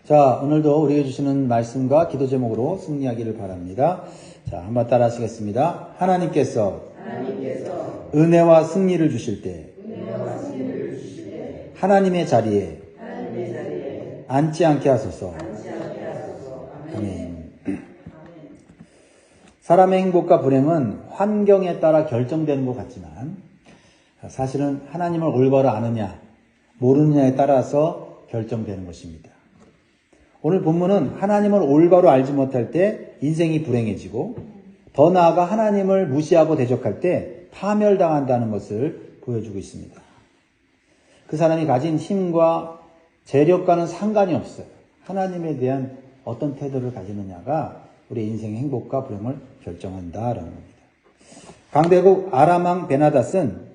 자, 오늘도 우리에게 주시는 말씀과 기도 제목으로 승리하기를 바랍니다. 자, 한번 따라 하시겠습니다. 하나님께서 은혜와 승리를 주실 때 하나님의 자리에 앉지 않게 하소서. 아멘. 사람의 행복과 불행은 환경에 따라 결정되는 것 같지만 사실은 하나님을 올바로 아느냐 모르느냐에 따라서 결정되는 것입니다. 오늘 본문은 하나님을 올바로 알지 못할 때 인생이 불행해지고 더 나아가 하나님을 무시하고 대적할 때 파멸당한다는 것을 보여주고 있습니다. 그 사람이 가진 힘과 재력과는 상관이 없어요. 하나님에 대한 어떤 태도를 가지느냐가 우리 인생의 행복과 불행을 결정한다라는 겁니다. 강대국 아람왕 베나닷은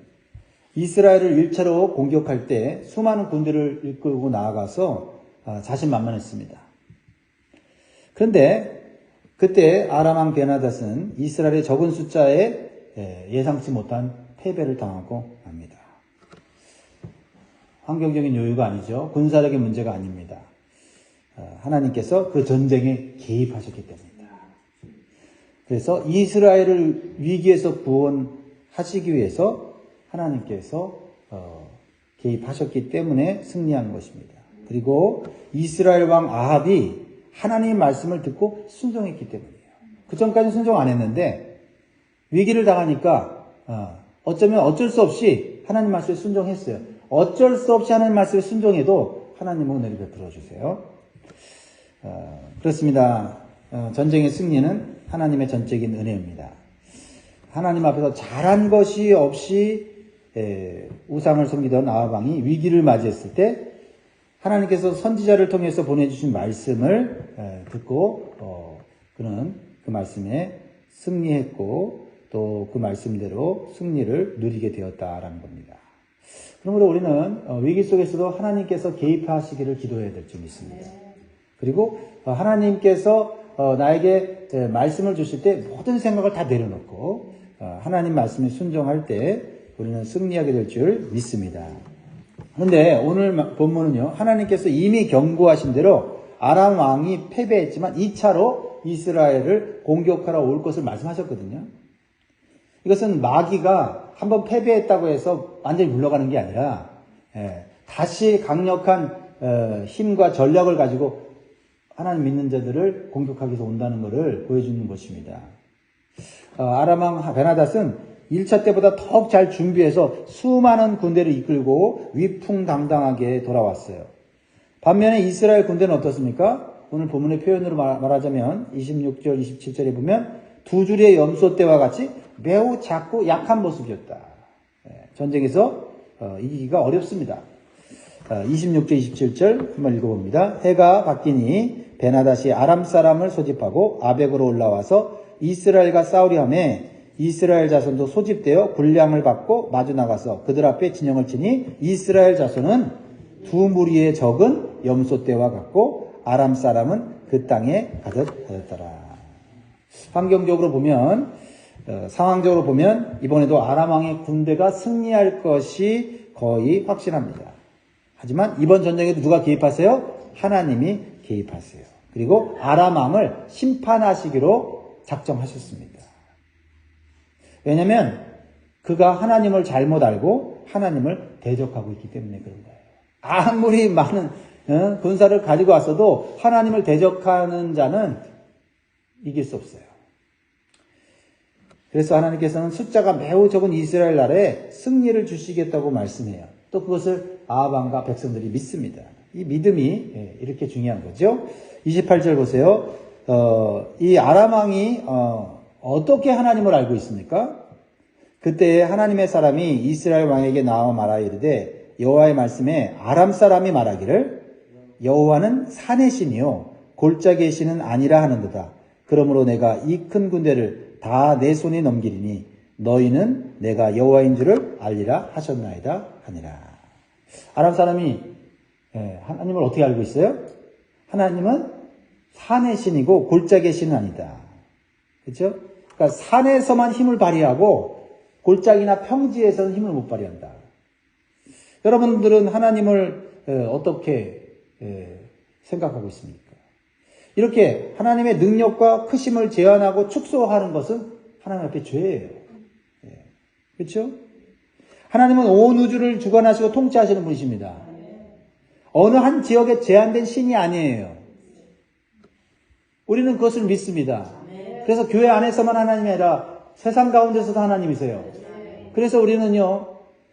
이스라엘을 일차로 공격할 때 수많은 군대를 이끌고 나아가서 자신만만했습니다. 그런데 그때 아람왕 베나닷은 이스라엘의 적은 숫자에 예상치 못한 패배를 당하고 맙니다. 환경적인 요유가 아니죠. 군사력의 문제가 아닙니다. 하나님께서 그 전쟁에 개입하셨기 때문입니다. 그래서 이스라엘을 위기에서 구원하시기 위해서 하나님께서 개입하셨기 때문에 승리한 것입니다. 그리고 이스라엘 왕 아합이 하나님의 말씀을 듣고 순종했기 때문이에요. 그 전까지는 순종 안 했는데 위기를 당하니까 어쩌면 어쩔 수 없이 하나님 말씀에 순종했어요. 어쩔 수 없이 하나님 말씀에 순종해도 하나님은 은혜를 베풀어 주세요. 그렇습니다. 전쟁의 승리는 하나님의 전적인 은혜입니다. 하나님 앞에서 잘한 것이 없이 우상을 섬기던 아합 왕이 위기를 맞이했을 때 하나님께서 선지자를 통해서 보내주신 말씀을 듣고 그는 그 말씀에 승리했고 또 그 말씀대로 승리를 누리게 되었다라는 겁니다. 그러므로 우리는 위기 속에서도 하나님께서 개입하시기를 기도해야 될 점이 있습니다. 그리고 하나님께서 나에게 말씀을 주실 때 모든 생각을 다 내려놓고 하나님 말씀에 순종할 때 우리는 승리하게 될 줄 믿습니다. 그런데 오늘 본문은요, 하나님께서 이미 경고하신 대로 아람 왕이 패배했지만 2차로 이스라엘을 공격하러 올 것을 말씀하셨거든요. 이것은 마귀가 한번 패배했다고 해서 완전히 물러가는 게 아니라 다시 강력한 힘과 전략을 가지고 하나님 믿는 자들을 공격하기 위해서 온다는 것을 보여주는 것입니다. 아람 왕 베나닷은 1차 때보다 더욱 잘 준비해서 수많은 군대를 이끌고 위풍당당하게 돌아왔어요. 반면에 이스라엘 군대는 어떻습니까? 오늘 본문의 표현으로 말하자면 26절, 27절에 보면 두 줄의 염소떼와 같이 매우 작고 약한 모습이었다. 전쟁에서 이기기가 어렵습니다. 26절, 27절 한번 읽어봅니다. 해가 바뀌니 베나닷이 아람 사람을 소집하고 아벡으로 올라와서 이스라엘과 싸우려 하매 이스라엘 자손도 소집되어 군량을 받고 마주 나가서 그들 앞에 진영을 치니 이스라엘 자손은 두 무리의 적은 염소떼와 같고 아람 사람은 그 땅에 가득 하였더라. 환경적으로 보면 상황적으로 보면 이번에도 아람 왕의 군대가 승리할 것이 거의 확실합니다. 하지만 이번 전쟁에도 누가 개입하세요? 하나님이 개입하세요. 그리고 아람 왕을 심판하시기로 작정하셨습니다. 왜냐하면 그가 하나님을 잘못 알고 하나님을 대적하고 있기 때문에 그런 거예요. 아무리 많은 군사를 가지고 왔어도 하나님을 대적하는 자는 이길 수 없어요. 그래서 하나님께서는 숫자가 매우 적은 이스라엘 나라에 승리를 주시겠다고 말씀해요. 또 그것을 아합 왕과 백성들이 믿습니다. 이 믿음이 이렇게 중요한 거죠. 28절 보세요. 이 아람 왕이 어떻게 하나님을 알고 있습니까? 그때 하나님의 사람이 이스라엘 왕에게 나와 말하여 이르되 여호와의 말씀에 아람 사람이 말하기를 여호와는 산의 신이요 골짜기의 신은 아니라 하는도다. 그러므로 내가 이 큰 군대를 다 내 손에 넘기리니 너희는 내가 여호와인 줄을 알리라 하셨나이다 하니라. 아람 사람이 하나님을 어떻게 알고 있어요? 하나님은 산의 신이고 골짜기의 신은 아니다. 그렇죠? 그러니까 산에서만 힘을 발휘하고 골짜기나 평지에서는 힘을 못 발휘한다. 여러분들은 하나님을 어떻게 생각하고 있습니까? 이렇게 하나님의 능력과 크심을 제한하고 축소하는 것은 하나님 앞에 죄예요. 그렇죠? 하나님은 온 우주를 주관하시고 통치하시는 분이십니다. 어느 한 지역에 제한된 신이 아니에요. 우리는 그것을 믿습니다. 그래서 교회 안에서만 하나님이 아니라 세상 가운데서도 하나님이세요. 그래서 우리는요,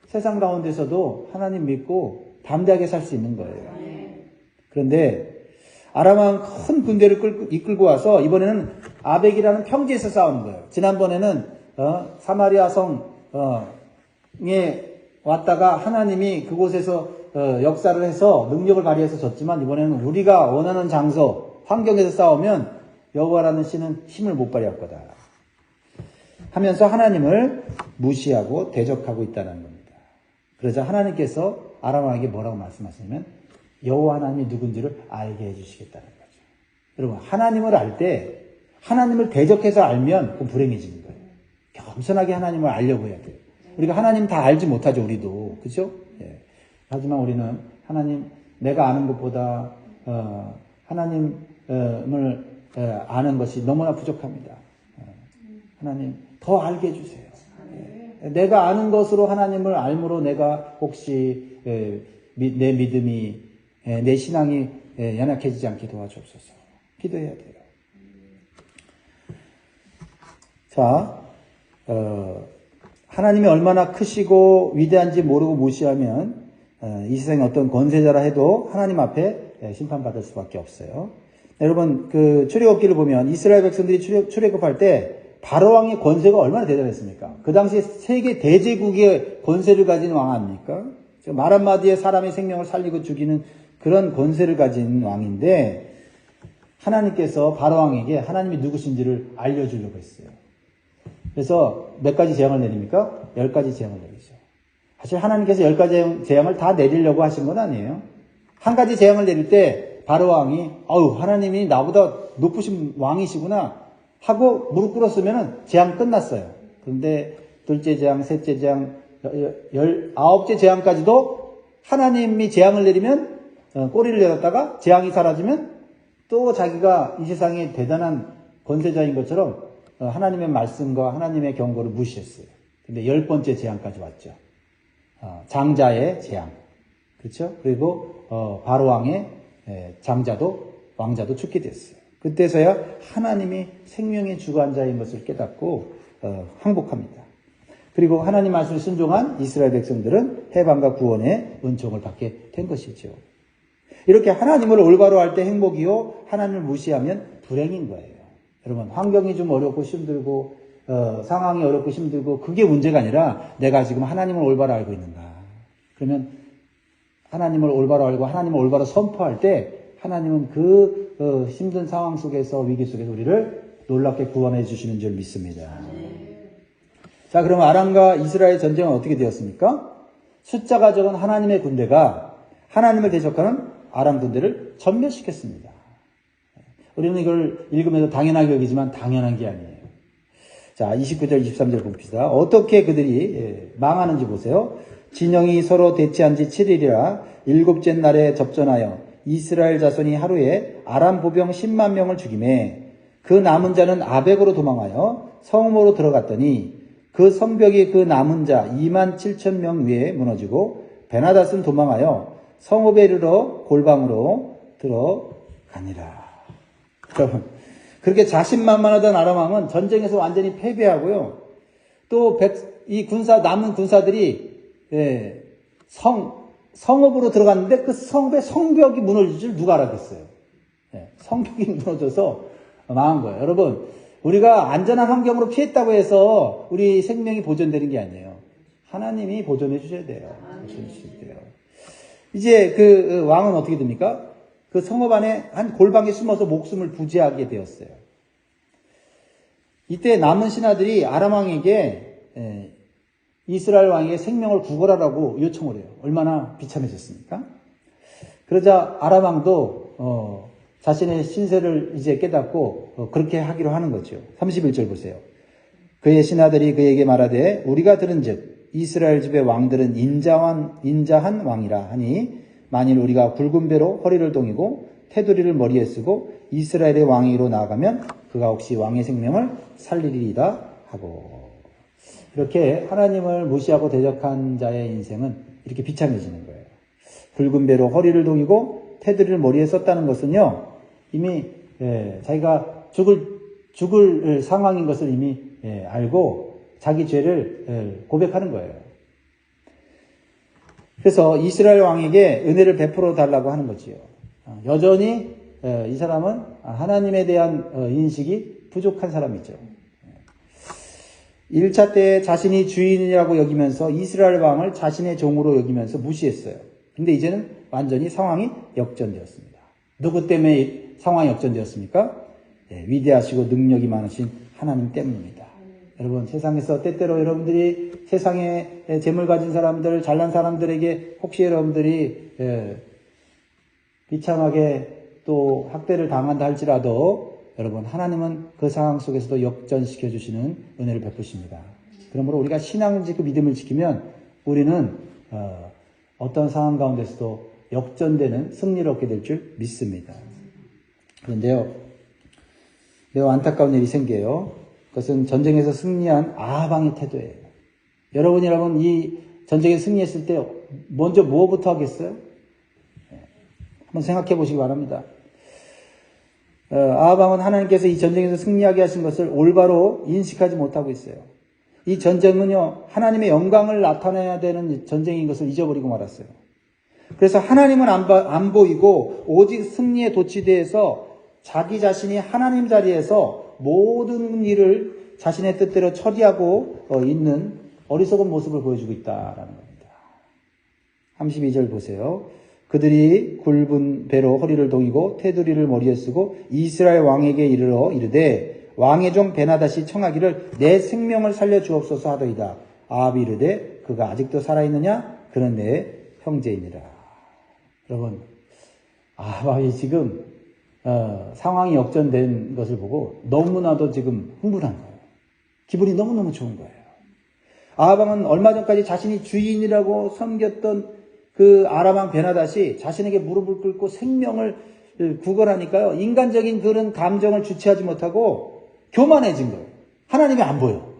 세상 가운데서도 하나님 믿고 담대하게 살 수 있는 거예요. 그런데 아람왕 큰 군대를 이끌고 와서 이번에는 아벡이라는 평지에서 싸우는 거예요. 지난번에는 사마리아 성에 왔다가 하나님이 그곳에서 역사를 해서 능력을 발휘해서 졌지만, 이번에는 우리가 원하는 장소, 환경에서 싸우면 여호와라는 신은 힘을 못 발휘할 거다 하면서 하나님을 무시하고 대적하고 있다는 겁니다. 그러자 하나님께서 아람왕에게 뭐라고 말씀하시냐면 여호와 하나님이 누군지를 알게 해주시겠다는 거죠. 여러분, 하나님을 알 때 하나님을 대적해서 알면 그건 불행해지는 거예요. 겸손하게 하나님을 알려고 해야 돼요. 우리가 하나님 다 알지 못하죠, 우리도. 그죠? 예. 하지만 우리는 하나님, 내가 아는 것보다 하나님을 아는 것이 너무나 부족합니다. 하나님 더 알게 해주세요. 내가 아는 것으로 하나님을 알므로 내가 혹시 내 믿음이, 내 신앙이 연약해지지 않게 도와주옵소서. 기도해야 돼요. 자, 하나님이 얼마나 크시고 위대한지 모르고 무시하면 이 세상에 어떤 권세자라 해도 하나님 앞에 심판받을 수밖에 없어요. 여러분, 그 출애굽기를 보면 이스라엘 백성들이 출애굽할 때 바로왕의 권세가 얼마나 대단했습니까? 그 당시에 세계 대제국의 권세를 가진 왕 아닙니까? 말 한마디에 사람의 생명을 살리고 죽이는 그런 권세를 가진 왕인데, 하나님께서 바로왕에게 하나님이 누구신지를 알려주려고 했어요. 그래서 몇 가지 재앙을 내립니까? 10가지 재앙을 내리죠. 사실 하나님께서 10가지 재앙을 다 내리려고 하신 건 아니에요. 한 가지 재앙을 내릴 때 바로왕이 하나님이 나보다 높으신 왕이시구나 하고 무릎 꿇었으면 재앙 끝났어요. 그런데 둘째 재앙, 셋째 재앙, 19째 재앙까지도 하나님이 재앙을 내리면 꼬리를 내렸다가 재앙이 사라지면 또 자기가 이 세상에 대단한 권세자인 것처럼 하나님의 말씀과 하나님의 경고를 무시했어요. 근데 10번째 재앙까지 왔죠. 장자의 재앙. 그렇죠? 그리고 바로왕의 왕자도 죽게 됐어요. 그때서야 하나님이 생명의 주관자인 것을 깨닫고 항복합니다. 그리고 하나님 말씀을 순종한 이스라엘 백성들은 해방과 구원의 은총을 받게 된 것이죠. 이렇게 하나님을 올바로 할 때 행복이요, 하나님을 무시하면 불행인 거예요. 여러분, 환경이 좀 어렵고 힘들고 상황이 어렵고 힘들고 그게 문제가 아니라 내가 지금 하나님을 올바로 알고 있는가. 그러면 하나님을 올바로 알고 하나님을 올바로 선포할 때 하나님은 그 힘든 상황 속에서, 위기 속에서 우리를 놀랍게 구원해 주시는 줄 믿습니다. 자, 그럼 아람과 이스라엘 전쟁은 어떻게 되었습니까? 숫자가 적은 하나님의 군대가 하나님을 대적하는 아람 군대를 전멸시켰습니다. 우리는 이걸 읽으면서 당연하게 여기지만 당연한 게 아니에요. 자, 29절, 23절 봅시다. 어떻게 그들이 망하는지 보세요. 진영이 서로 대치한 지 7일이라 7째 날에 접전하여 이스라엘 자손이 하루에 아람 보병 10만 명을 죽이매 그 남은 자는 아벡으로 도망하여 성읍으로 들어갔더니 그 성벽이 그 남은 자 2만 7천 명 위에 무너지고 베나닷은 도망하여 성읍에 이르러 골방으로 들어가니라. 여러분, 그렇게 자신만만하던 아람 왕은 전쟁에서 완전히 패배하고요. 또 이 남은 군사들이 성읍으로 들어갔는데 그 성읍의 성벽이 무너질 줄 누가 알았겠어요. 성벽이 무너져서 망한 거예요. 여러분, 우리가 안전한 환경으로 피했다고 해서 우리 생명이 보존되는 게 아니에요. 하나님이 보존해 주셔야 돼요. 이제 그 왕은 어떻게 됩니까? 그 성읍 안에 한 골방에 숨어서 목숨을 부지하게 되었어요. 이때 남은 신하들이 아람 왕에게 이스라엘 왕에게 생명을 구걸하라고 요청을 해요. 얼마나 비참해졌습니까? 그러자 아람 왕도 자신의 신세를 이제 깨닫고 그렇게 하기로 하는 거죠. 31절 보세요. 그의 신하들이 그에게 말하되 우리가 들은즉 이스라엘 집의 왕들은 인자한 왕이라 하니 만일 우리가 굵은 배로 허리를 동이고 테두리를 머리에 쓰고 이스라엘의 왕위로 나아가면 그가 혹시 왕의 생명을 살리리이다 하고, 이렇게 하나님을 무시하고 대적한 자의 인생은 이렇게 비참해지는 거예요. 붉은 배로 허리를 동이고 테두리를 머리에 썼다는 것은요, 이미 자기가 죽을 상황인 것을 이미 알고 자기 죄를 고백하는 거예요. 그래서 이스라엘 왕에게 은혜를 베풀어 달라고 하는 거지요. 여전히 이 사람은 하나님에 대한 인식이 부족한 사람이죠. 1차 때 자신이 주인이라고 여기면서 이스라엘 왕을 자신의 종으로 여기면서 무시했어요. 근데 이제는 완전히 상황이 역전되었습니다. 누구 때문에 상황이 역전되었습니까? 위대하시고 능력이 많으신 하나님 때문입니다. 여러분, 세상에서 때때로 여러분들이 세상에 재물 가진 사람들, 잘난 사람들에게 혹시 여러분들이 비참하게 또 학대를 당한다 할지라도 여러분, 하나님은 그 상황 속에서도 역전시켜 주시는 은혜를 베푸십니다. 그러므로 우리가 신앙을 지키고 믿음을 지키면 우리는 어떤 상황 가운데서도 역전되는 승리를 얻게 될 줄 믿습니다. 그런데요, 매우 안타까운 일이 생겨요. 그것은 전쟁에서 승리한 아방의 태도예요. 여러분이라면 이 전쟁에 승리했을 때 먼저 무엇부터 하겠어요? 한번 생각해 보시기 바랍니다. 아방은 하나님께서 이 전쟁에서 승리하게 하신 것을 올바로 인식하지 못하고 있어요. 이 전쟁은요, 하나님의 영광을 나타내야 되는 전쟁인 것을 잊어버리고 말았어요. 그래서 하나님은 안 보이고 오직 승리에 도취되어서 자기 자신이 하나님 자리에서 모든 일을 자신의 뜻대로 처리하고 있는 어리석은 모습을 보여주고 있다라는 겁니다. 32절 보세요. 그들이 굵은 배로 허리를 동이고 테두리를 머리에 쓰고 이스라엘 왕에게 이르러 이르되 왕의 종 베나닷이 청하기를 내 생명을 살려 주옵소서 하더이다. 아합이 이르되 그가 아직도 살아있느냐? 그는 내 형제이니라. 여러분, 아합이 지금 상황이 역전된 것을 보고 너무나도 지금 흥분한 거예요. 기분이 너무너무 좋은 거예요. 아합은 얼마 전까지 자신이 주인이라고 섬겼던 그 아람왕 베나닷이 자신에게 무릎을 꿇고 생명을 구걸하니까요, 인간적인 그런 감정을 주체하지 못하고 교만해진 거예요. 하나님이 안 보여.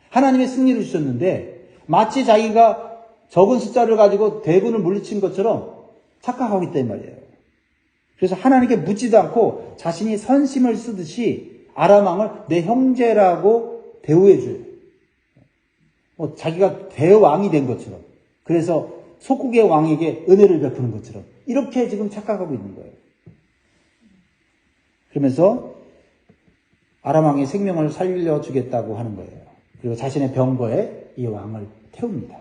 하나님의 승리를 주셨는데 마치 자기가 적은 숫자를 가지고 대군을 물리친 것처럼 착각하고 있단 말이에요. 그래서 하나님께 묻지도 않고 자신이 선심을 쓰듯이 아람왕을 내 형제라고 대우해줘요. 자기가 대왕이 된 것처럼. 그래서 속국의 왕에게 은혜를 베푸는 것처럼 이렇게 지금 착각하고 있는 거예요. 그러면서 아람 왕의 생명을 살려주겠다고 하는 거예요. 그리고 자신의 병거에 이 왕을 태웁니다.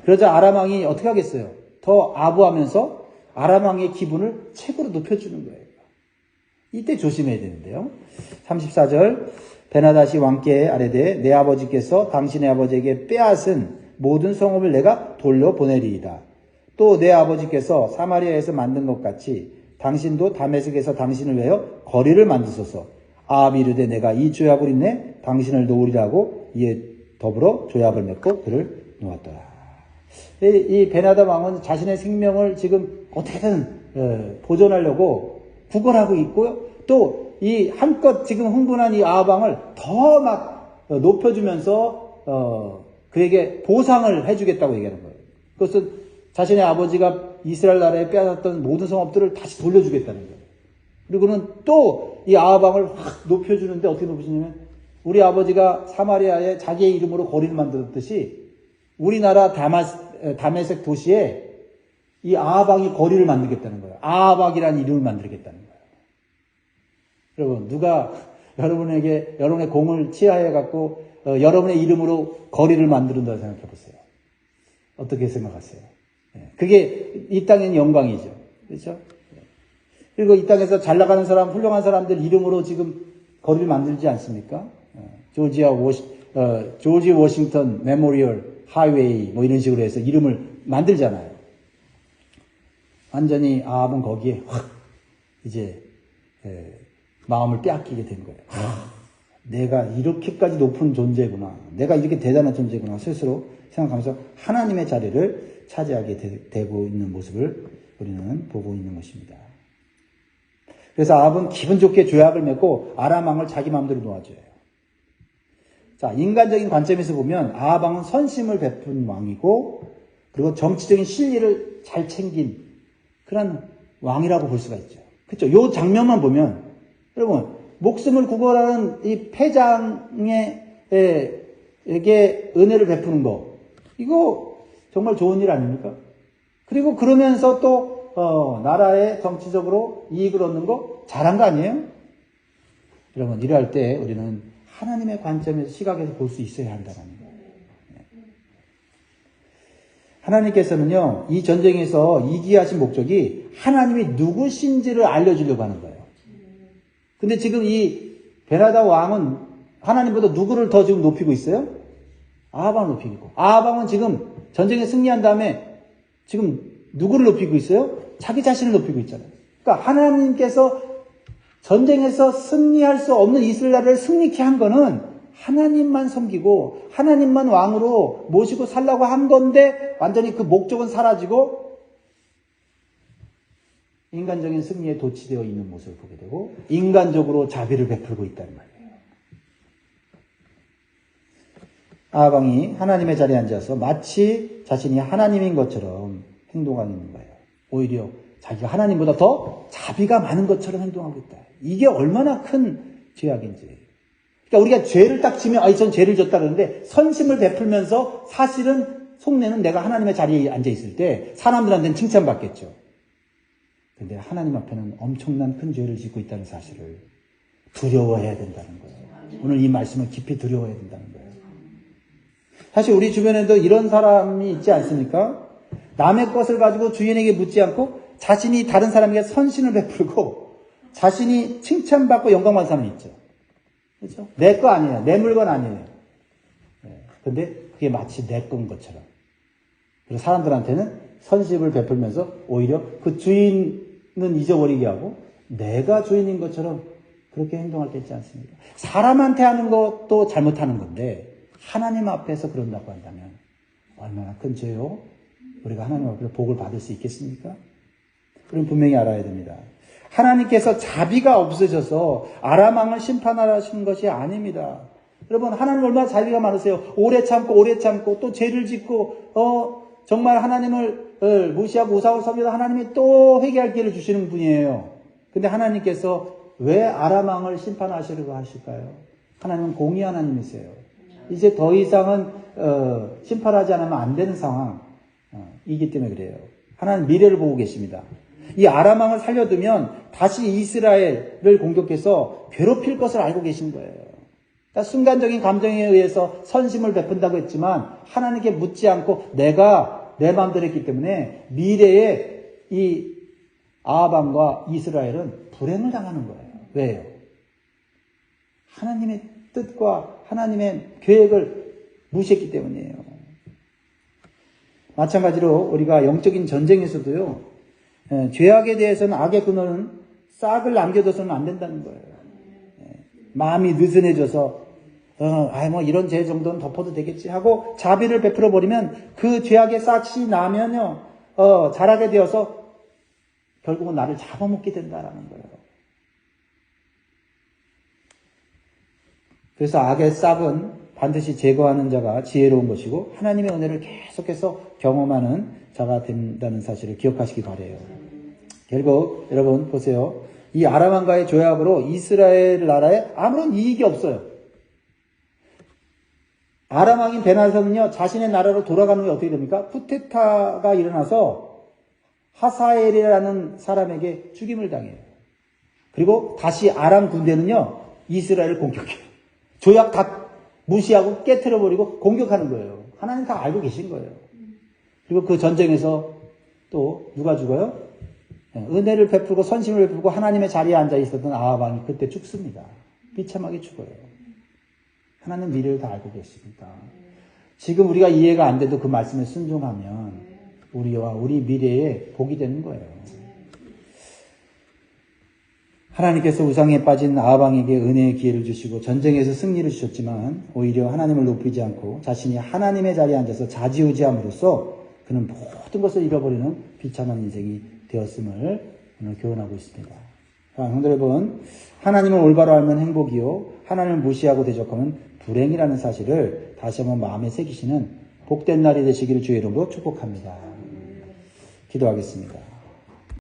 그러자 아람 왕이 어떻게 하겠어요? 더 아부하면서 아람 왕의 기분을 최고로 높여주는 거예요. 이때 조심해야 되는데요. 34절 베나닷이 왕께 아뢰되 내 아버지께서 당신의 아버지에게 빼앗은 모든 성읍을 내가 돌려보내리이다. 또 내 아버지께서 사마리아에서 만든 것 같이 당신도 다메섹에서 당신을 위하여 거리를 만드소서. 아합이 이르되 내가 이 조약을 인내 당신을 놓으리라고 이에 더불어 조약을 맺고 그를 놓았더라. 이 베나닷 왕은 자신의 생명을 지금 어떻게든 보존하려고 구걸하고 있고요. 또 이 한껏 지금 흥분한 이 아합 왕을 더 막 높여주면서 그에게 보상을 해주겠다고 얘기하는 거예요. 그것은 자신의 아버지가 이스라엘 나라에 빼앗았던 모든 성읍들을 다시 돌려주겠다는 거예요. 그리고는 또 이 아합 왕을 확 높여주는데 어떻게 높여주냐면 우리 아버지가 사마리아에 자기의 이름으로 거리를 만들었듯이 우리나라 다메섹 도시에 이 아합 왕이 거리를 만들겠다는 거예요. 아합 왕이라는 이름을 만들겠다는 거예요. 여러분, 누가 여러분에게 여러분의 공을 치하해 갖고 여러분의 이름으로 거리를 만든다고 생각해 보세요. 어떻게 생각하세요? 그게 이 땅의 영광이죠. 그렇죠? 그리고 이 땅에서 잘 나가는 사람, 훌륭한 사람들 이름으로 지금 거리를 만들지 않습니까? 조지 워싱턴 메모리얼 하이웨이 뭐 이런 식으로 해서 이름을 만들잖아요. 완전히 아합은 거기에 확 이제 마음을 빼앗기게 된 거예요. 내가 이렇게까지 높은 존재구나. 내가 이렇게 대단한 존재구나. 스스로 생각하면서 하나님의 자리를 차지하게 되고 있는 모습을 우리는 보고 있는 것입니다. 그래서 아합은 기분 좋게 조약을 맺고 아람 왕을 자기 마음대로 놓아줘요. 자, 인간적인 관점에서 보면 아합 왕은 선심을 베푼 왕이고 그리고 정치적인 실리를 잘 챙긴 그런 왕이라고 볼 수가 있죠. 그렇죠? 요 장면만 보면 여러분 목숨을 구걸하는 이 패장에게 은혜를 베푸는 거 이거 정말 좋은 일 아닙니까? 그리고 그러면서 또 나라의 정치적으로 이익을 얻는 거 잘한 거 아니에요? 여러분 이럴 때 우리는 하나님의 관점에서 시각에서 볼 수 있어야 한다는 거예요. 하나님께서는요 이 전쟁에서 이기하신 목적이 하나님이 누구신지를 알려주려고 하는 거예요. 근데 지금 이 베나다 왕은 하나님보다 누구를 더 지금 높이고 있어요? 아합 왕을 높이고 있고 아합 왕은 지금 전쟁에 승리한 다음에 지금 누구를 높이고 있어요? 자기 자신을 높이고 있잖아요. 그러니까 하나님께서 전쟁에서 승리할 수 없는 이스라엘을 승리케 한 거는 하나님만 섬기고 하나님만 왕으로 모시고 살라고 한 건데 완전히 그 목적은 사라지고 인간적인 승리에 도취되어 있는 모습을 보게 되고 인간적으로 자비를 베풀고 있다는 말이에요. 아합 왕이 하나님의 자리에 앉아서 마치 자신이 하나님인 것처럼 행동하고 있는 거예요. 오히려 자기가 하나님보다 더 자비가 많은 것처럼 행동하고 있다. 이게 얼마나 큰 죄악인지. 그러니까 우리가 죄를 딱 지면 전 죄를 졌다 그러는데 선심을 베풀면서 사실은 속내는 내가 하나님의 자리에 앉아 있을 때 사람들한테는 칭찬받겠죠. 그런데 하나님 앞에는 엄청난 큰 죄를 짓고 있다는 사실을 두려워해야 된다는 거예요. 오늘 이 말씀을 깊이 두려워해야 된다는 거예요. 사실 우리 주변에도 이런 사람이 있지 않습니까? 남의 것을 가지고 주인에게 묻지 않고 자신이 다른 사람에게 선신을 베풀고 자신이 칭찬받고 영광받는 사람이 있죠. 그렇죠? 내 거 아니에요. 내 물건 아니에요. 근데 그게 마치 내 건 것처럼. 그래서 사람들한테는 선식을 베풀면서 오히려 그 주인은 잊어버리게 하고 내가 주인인 것처럼 그렇게 행동할 때 있지 않습니까? 사람한테 하는 것도 잘못하는 건데 하나님 앞에서 그런다고 한다면 얼마나 큰 죄요? 우리가 하나님 앞에서 복을 받을 수 있겠습니까? 그럼 분명히 알아야 됩니다. 하나님께서 자비가 없으셔서 아람 왕을 심판하시는 것이 아닙니다. 여러분 하나님 얼마나 자비가 많으세요. 오래 참고 또 죄를 짓고 정말 하나님을 무시하고 우상을 섬기다 하나님이 또 회개할 기회를 주시는 분이에요. 근데 하나님께서 왜 아람 왕을 심판하시려고 하실까요? 하나님은 공의 하나님이세요. 이제 더 이상은 심판하지 않으면 안 되는 상황이기 때문에 그래요. 하나님 미래를 보고 계십니다. 이 아람 왕을 살려두면 다시 이스라엘을 공격해서 괴롭힐 것을 알고 계신 거예요. 그러니까 순간적인 감정에 의해서 선심을 베푼다고 했지만 하나님께 묻지 않고 내가 내 마음대로 했기 때문에 미래에 이 아합 왕과 이스라엘은 불행을 당하는 거예요. 왜요? 하나님의 뜻과 하나님의 계획을 무시했기 때문이에요. 마찬가지로 우리가 영적인 전쟁에서도요. 죄악에 대해서는 악의 근원은 싹을 남겨둬서는 안 된다는 거예요. 마음이 느슨해져서 이런 죄 정도는 덮어도 되겠지 하고 자비를 베풀어 버리면 그 죄악의 싹이 나면요 자라게 되어서 결국은 나를 잡아먹게 된다라는 거예요. 그래서 악의 싹은 반드시 제거하는 자가 지혜로운 것이고 하나님의 은혜를 계속해서 경험하는 자가 된다는 사실을 기억하시기 바라요. 결국 여러분 보세요. 이 아람 왕과의 조약으로 이스라엘 나라에 아무런 이익이 없어요. 아람 왕인 베나다는요 자신의 나라로 돌아가는 게 어떻게 됩니까? 쿠데타가 일어나서 하사엘이라는 사람에게 죽임을 당해요. 그리고 다시 아람 군대는요 이스라엘을 공격해요. 조약 다 무시하고 깨트려버리고 공격하는 거예요. 하나님 다 알고 계신 거예요. 그리고 그 전쟁에서 또 누가 죽어요? 은혜를 베풀고 선심을 베풀고 하나님의 자리에 앉아 있었던 아합 왕이 그때 죽습니다. 비참하게 죽어요. 하나님 미래를 다 알고 계십니다. 지금 우리가 이해가 안 돼도 그 말씀에 순종하면 우리와 우리 미래에 복이 되는 거예요. 하나님께서 우상에 빠진 아합 왕에게 은혜의 기회를 주시고 전쟁에서 승리를 주셨지만 오히려 하나님을 높이지 않고 자신이 하나님의 자리에 앉아서 좌지우지함으로써 그는 모든 것을 잃어버리는 비참한 인생이 되었음을 오늘 교훈하고 있습니다. 성도 여러분, 하나님을 올바로 알면 행복이요, 하나님을 무시하고 대적하면 불행이라는 사실을 다시 한번 마음에 새기시는 복된 날이 되시기를 주의 이름으로 축복합니다. 기도하겠습니다.